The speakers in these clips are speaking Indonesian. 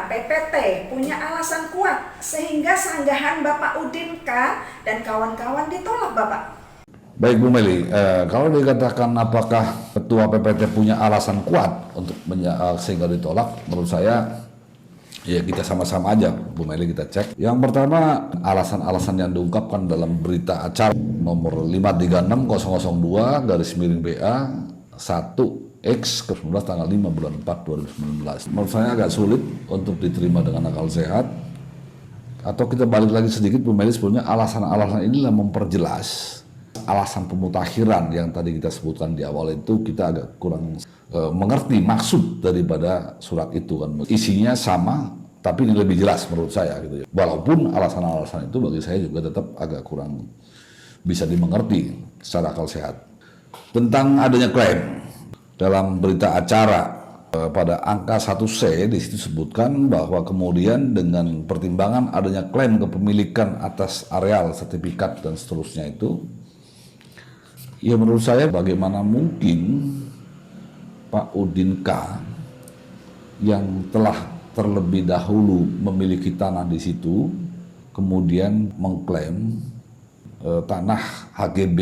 PPT punya alasan kuat sehingga sanggahan Bapak Udin K. dan kawan-kawan ditolak, Bapak? Baik Bu Meli, kalau dikatakan apakah Ketua PPT punya alasan kuat untuk sehingga ditolak, menurut saya ya kita sama-sama aja Bu Meli kita cek. Yang pertama, alasan-alasan yang diungkapkan dalam berita acara nomor 536.002/BA 1X/19 tanggal 5 bulan 4 2019. Menurut saya agak sulit untuk diterima dengan akal sehat. Atau kita balik lagi sedikit Bu Meli, sebenarnya alasan-alasan inilah memperjelas alasan pemutakhiran yang tadi kita sebutkan di awal itu. Kita agak kurang mengerti maksud daripada surat itu kan. Isinya sama tapi ini lebih jelas menurut saya gitu ya. Walaupun alasan-alasan itu bagi saya juga tetap agak kurang bisa dimengerti secara akal sehat. Tentang adanya klaim dalam berita acara pada angka 1C di situ sebutkan bahwa kemudian dengan pertimbangan adanya klaim kepemilikan atas areal, sertifikat dan seterusnya itu, ya menurut saya bagaimana mungkin Pak Udin K. yang telah terlebih dahulu memiliki tanah di situ, kemudian mengklaim tanah HGB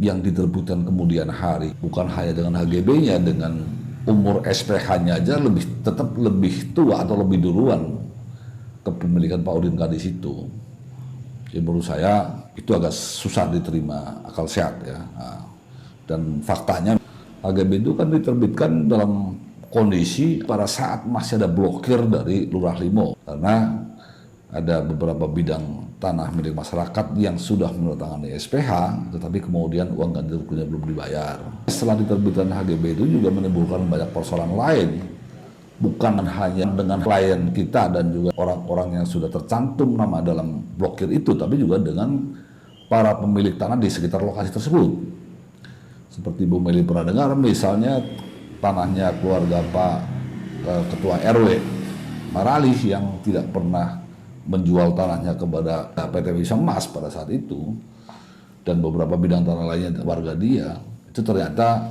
yang diterbitkan kemudian hari. Bukan hanya dengan HGB-nya, dengan umur SPH-nya aja tetap lebih tua atau lebih duluan kepemilikan Pak Udin K. di situ. Jadi menurut saya itu agak susah diterima akal sehat ya. Dan faktanya HGB itu kan diterbitkan dalam kondisi pada saat masih ada blokir dari Lurah Limo, karena ada beberapa bidang tanah milik masyarakat yang sudah menandatangani SPH, tetapi kemudian uang ganti ruginya belum dibayar. Setelah diterbitkan HGB itu juga menimbulkan banyak persoalan lain, bukan hanya dengan klien kita dan juga orang-orang yang sudah tercantum nama dalam blokir itu, tapi juga dengan para pemilik tanah di sekitar lokasi tersebut. Seperti Bu Meli pernah dengar, misalnya tanahnya keluarga Pak Ketua RW Maralih yang tidak pernah menjual tanahnya kepada PT Bisa Emas pada saat itu, dan beberapa bidang tanah lainnya warga dia, itu ternyata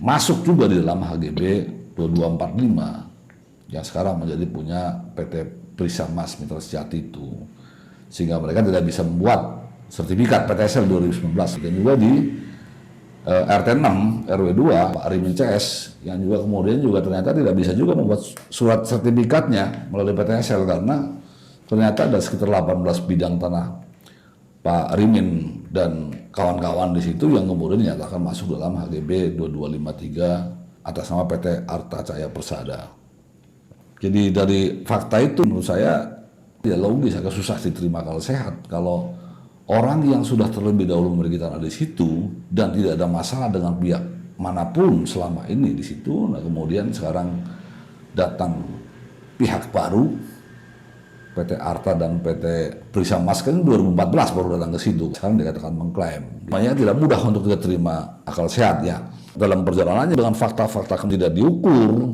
masuk juga di dalam HGB 2245 yang sekarang menjadi punya PT Bisa Emas Mitra Sejati itu, sehingga mereka tidak bisa membuat sertifikat PTSL 2019. Dan juga di RT 6 RW 2 Pak Rimin CS yang juga kemudian juga ternyata tidak bisa juga membuat surat sertifikatnya melalui PTSL, karena ternyata ada sekitar 18 bidang tanah Pak Rimin dan kawan-kawan di situ yang kemudian dinyatakan masuk dalam HGB 2253 atas nama PT Arta Cahaya Persada. Jadi dari fakta itu menurut saya tidak logis, agak susah diterima akal sehat kalau orang yang sudah terlebih dahulu memiliki tanah di situ dan tidak ada masalah dengan pihak manapun selama ini di situ, nah kemudian sekarang datang pihak baru PT Arta dan PT Bisa Emas kan 2014 baru datang ke situ, sekarang dikatakan mengklaim. Makanya tidak mudah untuk kita terima akal sehat ya. Dalam perjalanannya dengan fakta-fakta yang tidak diukur,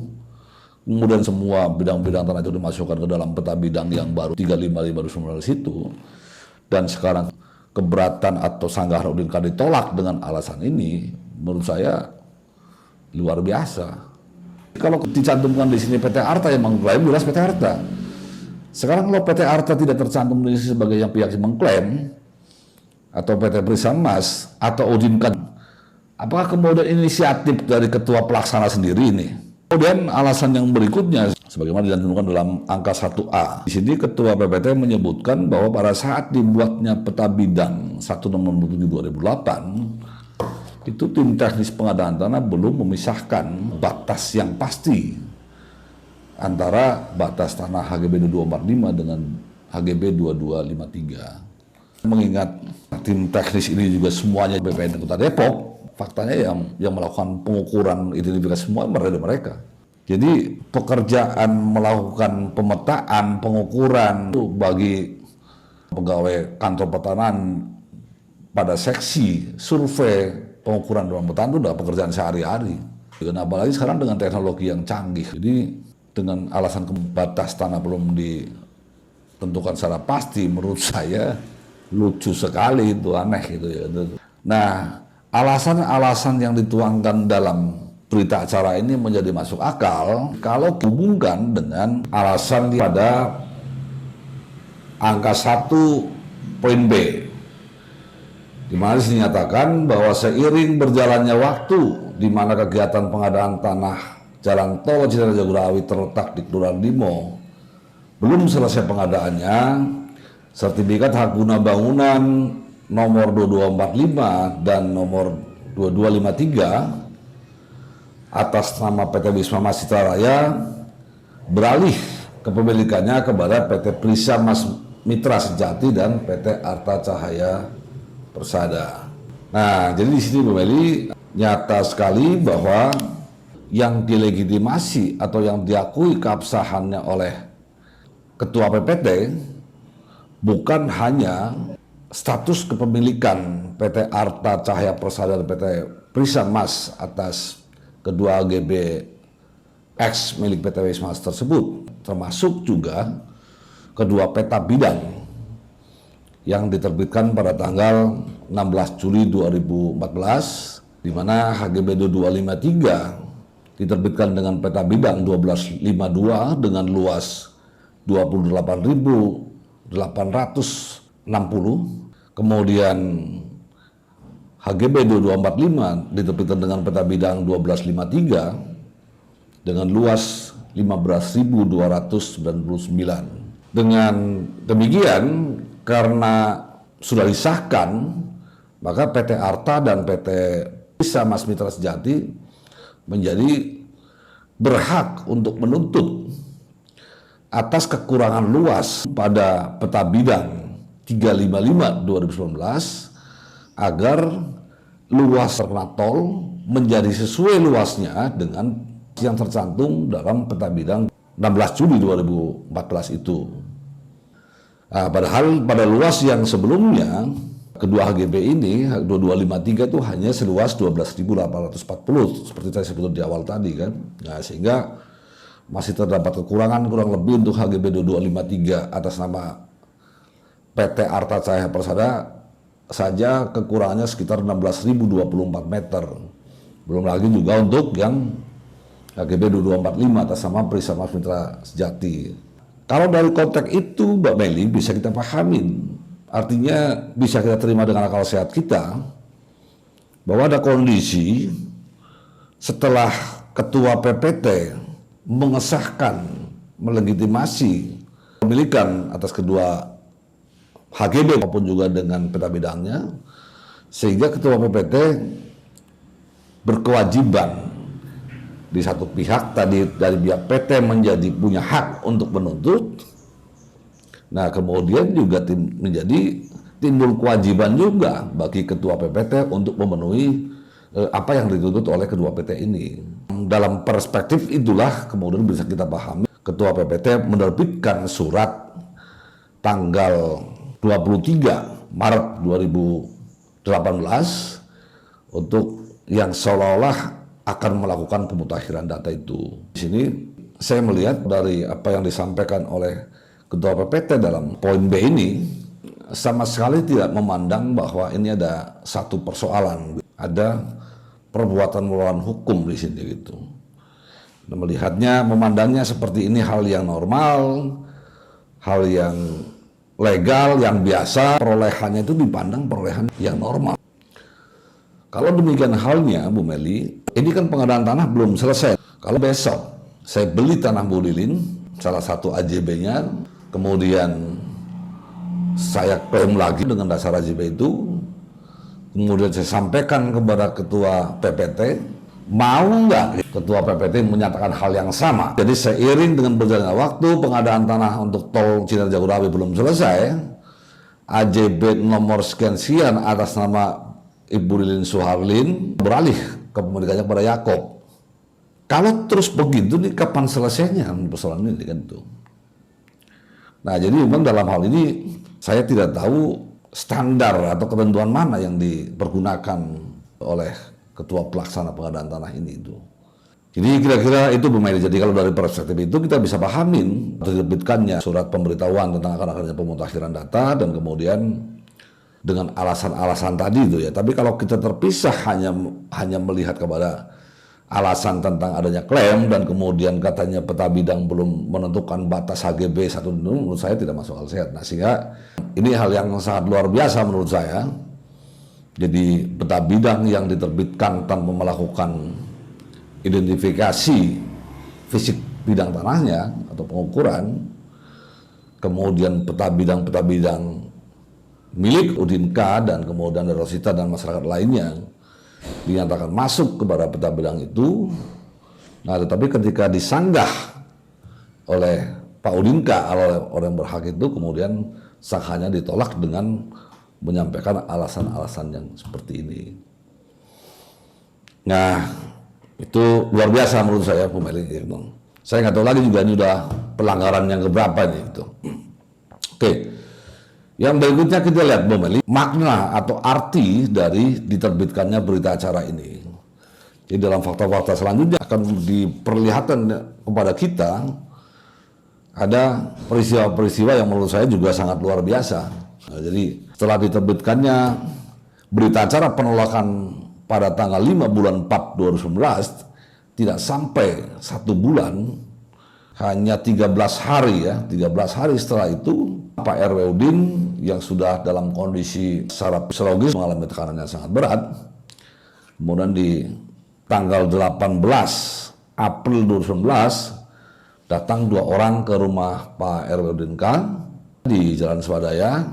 kemudian semua bidang-bidang tanah itu dimasukkan ke dalam peta bidang yang baru 355 di situ, dan sekarang keberatan atau sanggahan Udin K. ditolak dengan alasan ini, menurut saya luar biasa. Kalau dicantumkan di sini PT Arta yang mengklaim, jelas PT Arta. Sekarang kalau PT Arta tidak tercantum di sini sebagai yang pihak yang mengklaim, atau PT Bisa Emas atau Udin K., apakah kemudian inisiatif dari ketua pelaksana sendiri ini? Kemudian alasan yang berikutnya, sebagaimana dicantumkan dalam angka 1A. Di sini Ketua PPT menyebutkan bahwa pada saat dibuatnya peta bidang 1/2008, itu tim teknis pengadaan tanah belum memisahkan batas yang pasti antara batas tanah HGB 2245 dengan HGB 2253. Mengingat tim teknis ini juga semuanya BPN Kota Depok, faktanya yang melakukan pengukuran identifikasi semua mereka. Jadi pekerjaan melakukan pemetaan, pengukuran itu bagi pegawai kantor pertanahan pada seksi survei pengukuran dalam petaan itu udah pekerjaan sehari-hari. Dan apalagi sekarang dengan teknologi yang canggih. Jadi dengan alasan batas tanah belum ditentukan secara pasti, menurut saya lucu sekali, itu aneh gitu ya. Nah, alasan-alasan yang dituangkan dalam berita acara ini menjadi masuk akal kalau dihubungkan dengan alasan pada angka 1 poin B, di mana dinyatakan bahwa seiring berjalannya waktu di mana kegiatan pengadaan tanah jalan tol Cinere Jagorawi terletak di Kelurahan Limo belum selesai pengadaannya, sertifikat hak guna bangunan nomor 2245 dan nomor 2253 atas nama PT Wisma Mas Citra Raya beralih kepemilikannya kepada PT Prisa Mas Mitra Sejati dan PT Arta Cahaya Persada. Nah, jadi di sini Bu Meli nyata sekali bahwa yang dilegitimasi atau yang diakui keabsahannya oleh Ketua PPT bukan hanya status kepemilikan PT Arta Cahaya Persada dan PT Prisa Mas atas kedua AGB X milik PT Wisma tersebut, termasuk juga kedua peta bidang yang diterbitkan pada tanggal 16 Juli 2014, di mana HGB 2253 diterbitkan dengan peta bidang 1252 dengan luas 28.860, kemudian HGB 2245 diterbitkan dengan peta bidang 1253 dengan luas 15.299. Dengan demikian, karena sudah disahkan, maka PT Arta dan PT Prisa Mas Mitra Sejati menjadi berhak untuk menuntut atas kekurangan luas pada peta bidang 355 2019 agar luas terkena tol menjadi sesuai luasnya dengan yang tercantum dalam peta bidang 16 Juli 2014 itu. Nah, padahal pada luas yang sebelumnya kedua HGB ini 2253 itu hanya seluas 12.840 seperti saya sebut di awal tadi kan. Nah, sehingga masih terdapat kekurangan kurang lebih untuk HGB 2253 atas nama PT Arta Cahaya Persada saja kekurangannya sekitar 16.024 meter. Belum lagi juga untuk yang HGB 2245 atas nama Prisa Mas Mitra Sejati. Kalau dari konteks itu Mbak Meli bisa kita pahamin, artinya bisa kita terima dengan akal sehat kita bahwa ada kondisi setelah Ketua PPT mengesahkan, melegitimasi pemilikan atas kedua HGB maupun juga dengan peta bidangnya, sehingga Ketua PPT berkewajiban di satu pihak tadi dari pihak PT menjadi punya hak untuk menuntut. Nah, kemudian juga menjadi timbul kewajiban juga bagi Ketua PPT untuk memenuhi apa yang dituntut oleh kedua PT ini. Dalam perspektif itulah kemudian bisa kita pahami Ketua PPT menerbitkan surat tanggal 23 Maret 2018 untuk yang seolah-olah akan melakukan pemutakhiran data itu. Di sini saya melihat dari apa yang disampaikan oleh Ketua PPT dalam poin B ini sama sekali tidak memandang bahwa ini ada satu persoalan, ada perbuatan melawan hukum di sini gitu. Melihatnya, memandangnya seperti ini hal yang normal, hal yang legal, yang biasa, perolehannya itu dipandang perolehan yang normal. Kalau demikian halnya, Bu Meli, ini kan pengadaan tanah belum selesai. Kalau besok saya beli tanah Bu Lilin, salah satu AJB-nya, kemudian saya klaim lagi dengan dasar AJB itu, kemudian saya sampaikan kepada Ketua PPT, mau nggak Ketua PPT menyatakan hal yang sama. Jadi seiring dengan berjalannya waktu, pengadaan tanah untuk tol Cinere Jagorawi belum selesai, AJB nomor sekian-sekian atas nama Ibu Lilin Suharlin beralih kepemilikannya kepada Yakob. Kalau terus begitu nih kapan selesainya persoalan ini kan itu. Nah, jadi memang dalam hal ini saya tidak tahu standar atau ketentuan mana yang dipergunakan oleh Ketua Pelaksana Pengadaan Tanah ini itu. Jadi kira-kira itu Bu Meli. Jadi kalau dari perspektif itu kita bisa pahamin diterbitkannya surat pemberitahuan tentang akan adanya pemutakhiran data dan kemudian dengan alasan-alasan tadi itu ya. Tapi kalau kita terpisah hanya melihat kepada alasan tentang adanya klaim dan kemudian katanya peta bidang belum menentukan batas HGB 1 menurut saya tidak masuk akal sehat. Nah, sehingga ini hal yang sangat luar biasa menurut saya. Jadi peta bidang yang diterbitkan tanpa melakukan identifikasi fisik bidang tanahnya atau pengukuran, kemudian peta bidang milik Udinka dan kemudian dari Rosita dan masyarakat lainnya dinyatakan masuk kepada peta bidang itu. Nah, tetapi ketika disanggah oleh Pak Udinka, oleh orang yang berhak itu, kemudian sanggahannya ditolak dengan menyampaikan alasan-alasan yang seperti ini. Nah, itu luar biasa menurut saya, Bu Meli. Saya nggak tahu lagi juga ini udah pelanggaran yang keberapa nih itu. Oke. Yang berikutnya kita lihat, Bu Meli, makna atau arti dari diterbitkannya berita acara ini. Jadi dalam fakta-fakta selanjutnya akan diperlihatkan kepada kita ada peristiwa-peristiwa yang menurut saya juga sangat luar biasa. Nah, jadi setelah diterbitkannya berita acara penolakan pada tanggal 5 bulan 4 2019, tidak sampai 1 bulan, hanya 13 hari ya, 13 hari setelah itu Pak RW Udin yang sudah dalam kondisi secara psikologis mengalami tekanan yang sangat berat, kemudian di tanggal 18 April 2019 datang 2 orang ke rumah Pak RW Udin K di Jalan Swadaya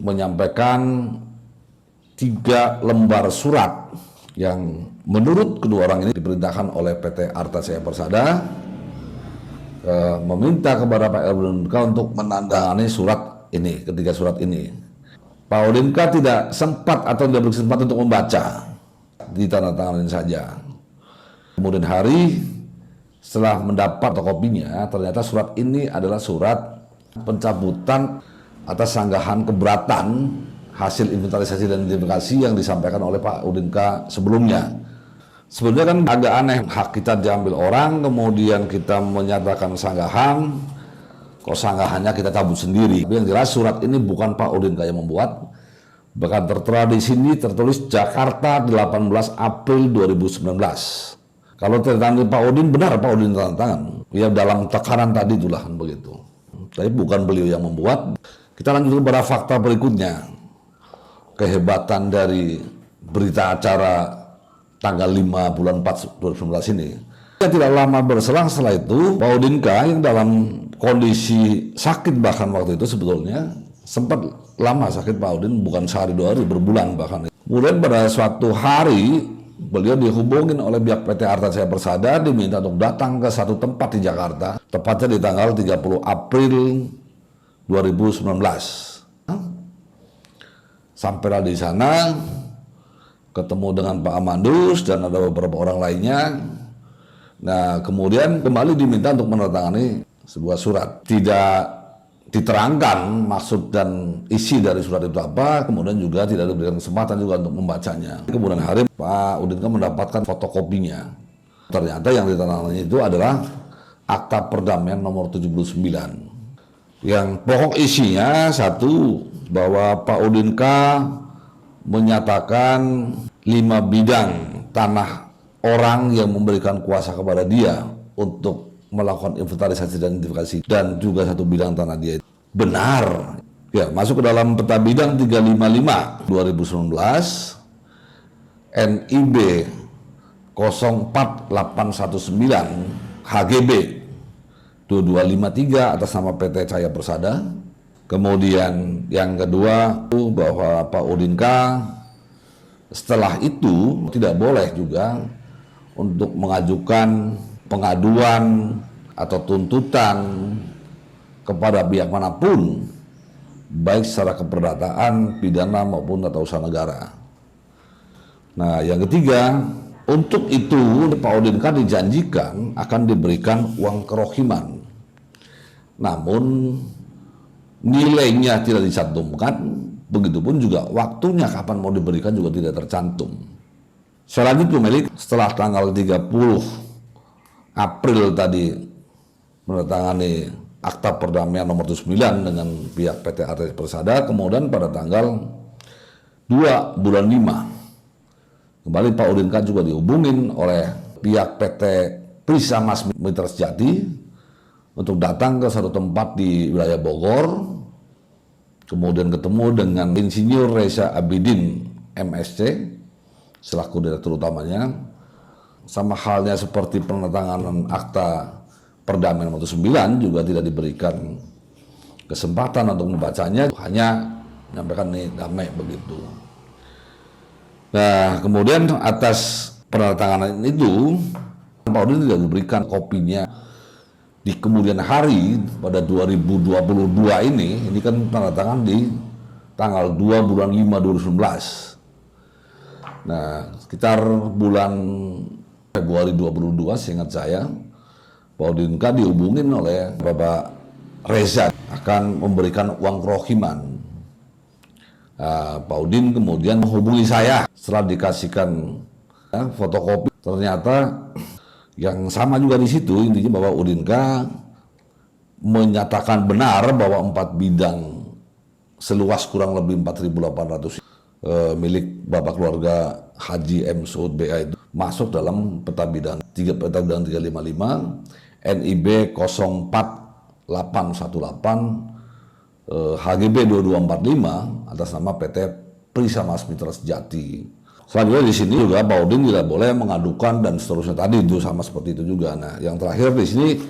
menyampaikan 3 lembar surat yang menurut kedua orang ini diperintahkan oleh PT Arta Jaya Persada meminta kepada Pak Udinka untuk menandatangani surat ini, ketiga surat ini. Pak Udinka tidak sempat atau tidak berkesempatan untuk membaca, ditandatangani saja. Kemudian hari setelah mendapat kopinya, ternyata surat ini adalah surat pencabutan atas sanggahan keberatan hasil inventarisasi dan identifikasi yang disampaikan oleh Pak Udinka sebelumnya. Sebenarnya kan agak aneh, hak kita diambil orang, kemudian kita menyatakan sanggahan, kok sanggahannya kita cabut sendiri. Tapi yang jelas surat ini bukan Pak Udinka yang membuat, bahkan tertera di sini tertulis Jakarta 18 April 2019. Kalau tertanda Pak Udin, benar Pak Udin tanda tangan. Ya dalam tekanan tadi itulah begitu. Tapi bukan beliau yang membuat. Kita lanjut kepada fakta berikutnya. Kehebatan dari berita acara tanggal 5 bulan 4 2019 ini. Tidak lama berselang setelah itu, Pak Udinka yang dalam kondisi sakit bahkan waktu itu sebetulnya sempat lama sakit Pak Udin, bukan sehari 2 hari, berbulan bahkan. Kemudian pada suatu hari beliau dihubungin oleh pihak PT Arta Jaya Persada diminta untuk datang ke satu tempat di Jakarta, tepatnya di tanggal 30 April 2019. Sampailah di sana, ketemu dengan Pak Amandus dan ada beberapa orang lainnya. Nah, kemudian kembali diminta untuk menandatangani sebuah surat. Tidak diterangkan maksud dan isi dari surat itu apa, kemudian juga tidak diberikan kesempatan juga untuk membacanya. Kemudian hari Pak Udinka mendapatkan fotokopinya. Ternyata yang ditandatangani itu adalah Akta Perdamaian nomor 79. Yang pokok isinya satu, bahwa Pak Udinka menyatakan 5 bidang tanah orang yang memberikan kuasa kepada dia untuk melakukan inventarisasi dan identifikasi, dan juga 1 bidang tanah dia benar. Ya, masuk ke dalam peta bidang 355 2019 NIB 04819 HGB 2253 atas nama PT Jaya Persada. Kemudian yang kedua bahwa Pak Udinka setelah itu tidak boleh juga untuk mengajukan pengaduan atau tuntutan kepada pihak manapun, baik secara keperdataan, pidana maupun tata usaha negara. Nah, yang ketiga, untuk itu Pak Udinka dijanjikan akan diberikan uang kerohiman. Namun nilainya tidak dicantumkan, begitupun juga waktunya kapan mau diberikan juga tidak tercantum. Selanjutnya, setelah tanggal 30 April tadi menandatangani Akta Perdamaian nomor 9 dengan pihak PT Arta Persada, kemudian pada tanggal 2 bulan 5 Kembali Pak Udinka juga dihubungin oleh pihak PT Prisma Mitra Sejati untuk datang ke satu tempat di wilayah Bogor, kemudian ketemu dengan Insinyur Reza Abidin MSC selaku direktur utamanya. Sama halnya seperti penandatanganan akta perdamaian nomor 9 juga tidak diberikan kesempatan untuk membacanya, hanya menyampaikan nih damai begitu. Nah, kemudian atas penandatanganan itu Pak Udin tidak diberikan kopinya di kemudian hari pada 2022 ini kan penandatangan di tanggal 2 bulan 5 2019. Nah, sekitar bulan Februari 2022 seingat saya, Pak Udinka dihubungin oleh Bapak Reza akan memberikan uang kerohiman. Nah, Pak Udin kemudian menghubungi saya setelah dikasihkan fotokopi. Ternyata yang sama juga di situ, intinya Bapak Udinka menyatakan benar bahwa 4 bidang seluas kurang lebih 4.800 milik Bapak keluarga Haji M. Suud BA itu masuk dalam peta bidang 355 NIB 04818 HGB 2245 atas nama PT Prisma Mitra Sejati. Selanjutnya di sini juga Pak Udin tidak boleh mengadukan dan seterusnya tadi itu sama seperti itu juga. Nah, yang terakhir di sini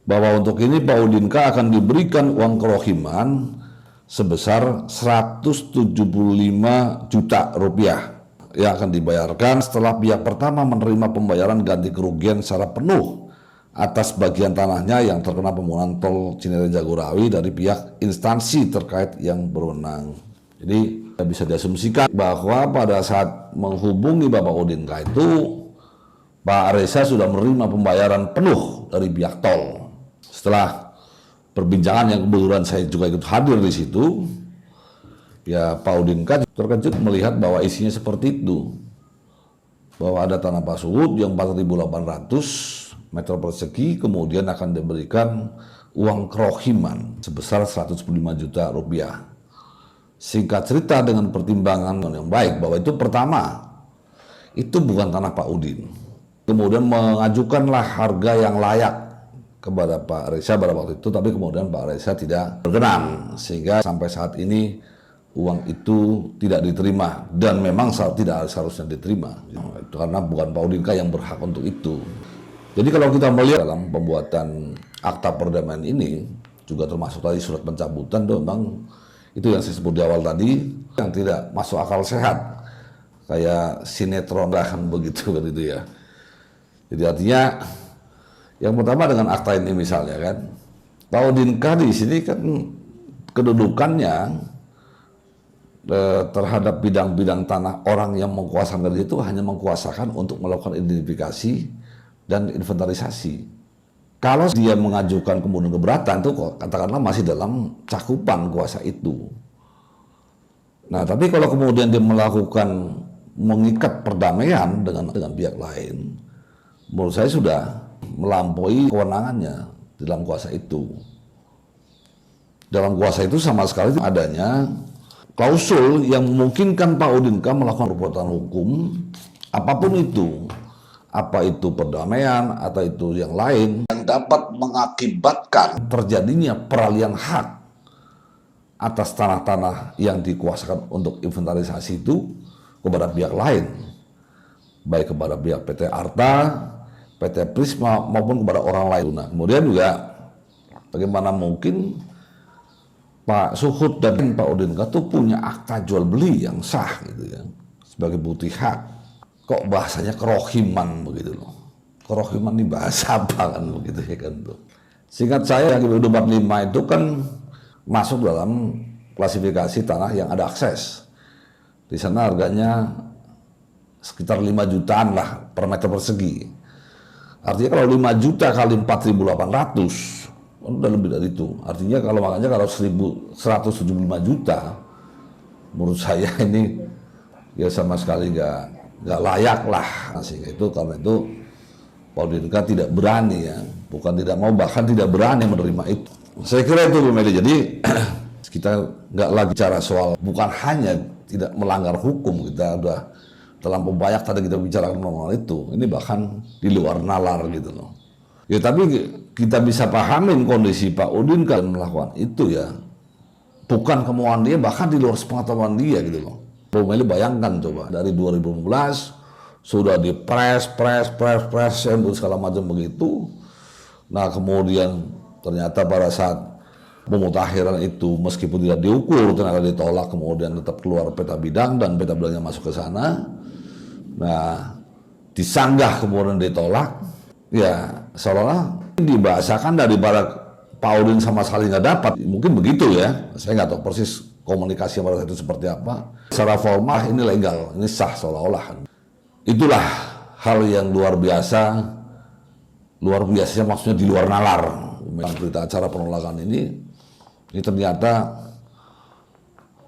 bahwa untuk ini Pak Udinka akan diberikan uang kerohiman sebesar 175 juta rupiah yang akan dibayarkan setelah pihak pertama menerima pembayaran ganti kerugian secara penuh atas bagian tanahnya yang terkena pembangunan tol Cinere Jagorawi dari pihak instansi terkait yang berwenang. Jadi bisa diasumsikan bahwa pada saat menghubungi Bapak Udinka itu Pak Reza sudah menerima pembayaran penuh dari pihak tol. Setelah perbincangan yang kebetulan saya juga ikut hadir di situ, ya Pak Udinka terkejut melihat bahwa isinya seperti itu, bahwa ada tanah Pak Suud yang 4.800 meter persegi, kemudian akan diberikan uang kerohiman sebesar 115 juta rupiah. Singkat cerita, dengan pertimbangan yang baik bahwa itu pertama, itu bukan tanah Pak Udin. Kemudian mengajukanlah harga yang layak kepada Pak Reza pada waktu itu, tapi kemudian Pak Reza tidak berkenan, sehingga sampai saat ini uang itu tidak diterima, dan memang tidak seharusnya diterima, itu karena bukan Pak Udinka yang berhak untuk itu. Jadi kalau kita melihat dalam pembuatan akta perdamaian ini, juga termasuk tadi surat pencabutan, itu memang itu yang saya sebut di awal tadi, yang tidak masuk akal sehat, kayak sinetron kan begitu kan itu ya. Jadi artinya yang pertama dengan akta ini misalnya kan, Pak Udinka di sini kan kedudukannya terhadap bidang-bidang tanah orang yang mengkuasakan itu hanya mengkuasakan untuk melakukan identifikasi dan inventarisasi. Kalau dia mengajukan kemudian keberatan itu katakanlah masih dalam cakupan kuasa itu. Nah, tapi kalau kemudian dia melakukan mengikat perdamaian dengan pihak lain, menurut saya sudah melampaui kewenangannya dalam kuasa itu. Dalam kuasa itu sama sekali adanya klausul yang memungkinkan Pak Udinka melakukan perbuatan hukum apapun itu, apa itu perdamaian atau itu yang lain, yang dapat mengakibatkan terjadinya peralihan hak atas tanah-tanah yang dikuasakan untuk inventarisasi itu kepada pihak lain, baik kepada pihak PT Arta, PT Prisma maupun kepada orang lain. Nah, kemudian juga bagaimana mungkin Pak Suud dan Pak Udinka itu punya akta jual beli yang sah gitu ya, sebagai bukti hak. Kok bahasanya kerohiman begitu loh. Kerohiman ini bahasa apa kan begitu ya kan tuh. Singkat saya yang 245 itu kan masuk dalam klasifikasi tanah yang ada akses. Di sana harganya sekitar 5 jutaan lah per meter persegi. Artinya kalau 5 juta kali 4.800 udah lebih dari itu. Artinya kalau makanya kalau 1.175 juta menurut saya ini ya sama sekali nggak layak lah. Sehingga itu karena itu Pak Udinka tidak berani ya, bukan tidak mau, bahkan tidak berani menerima itu. Saya kira itu Bu Meli. Jadi kita nggak lagi bicara soal bukan hanya tidak melanggar hukum, kita udah terlampau banyak tadi kita bicarakan mengenai itu. Ini bahkan di luar nalar gitu loh. Ya tapi kita bisa pahamin kondisi Pak Udin kan melakukan itu ya. Bukan kemauan dia, bahkan di luar sepengetahuan dia gitu loh. Bu Meli bayangkan coba, dari 2015 sudah dipres, segala macam begitu. Nah kemudian ternyata pada saat pemutakhiran itu meskipun tidak diukur, ternyata ditolak, kemudian tetap keluar peta bidang dan peta bidangnya masuk ke sana. Nah, disanggah kemudian ditolak, ya seolah-olah dibahasakan daripada Pak Udin sama sekali nggak dapat, mungkin begitu ya. Saya nggak tahu persis komunikasi pada saat itu seperti apa. Secara formal ini legal, ini sah seolah-olah. Itulah hal yang luar biasanya maksudnya di luar nalar. Memang berita acara penolakan ini ternyata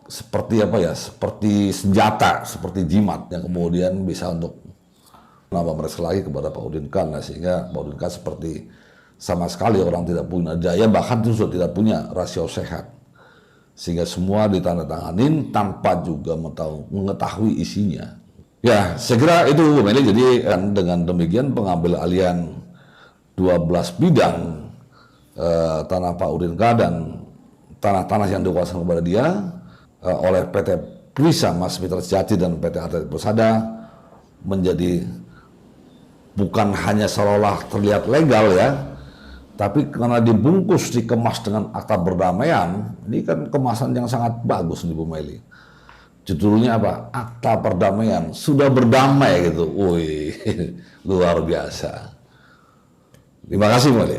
seperti apa ya, seperti senjata, seperti jimat yang kemudian bisa untuk menambah mereka lagi kepada Pak Udin Khan, sehingga Pak Udin Khan seperti sama sekali orang tidak punya daya, bahkan itu sudah tidak punya rasio sehat, sehingga semua ditandatanganin tanpa juga mengetahui isinya. Ya, saya kira itu Bu Meli. Jadi dengan demikian pengambil alihan 12 bidang tanah Pak Udin Khan dan tanah-tanah yang dikuasai kepada dia oleh PT Prisa Mas Mitra Sejati dan PT Atlet Persada menjadi bukan hanya seolah terlihat legal ya, tapi karena dibungkus, dikemas dengan akta perdamaian. Ini kan kemasan yang sangat bagus nih Bu Meli. Judulnya apa? Akta Perdamaian. Sudah berdamai gitu. Wih, luar biasa. Terima kasih Bu Meli.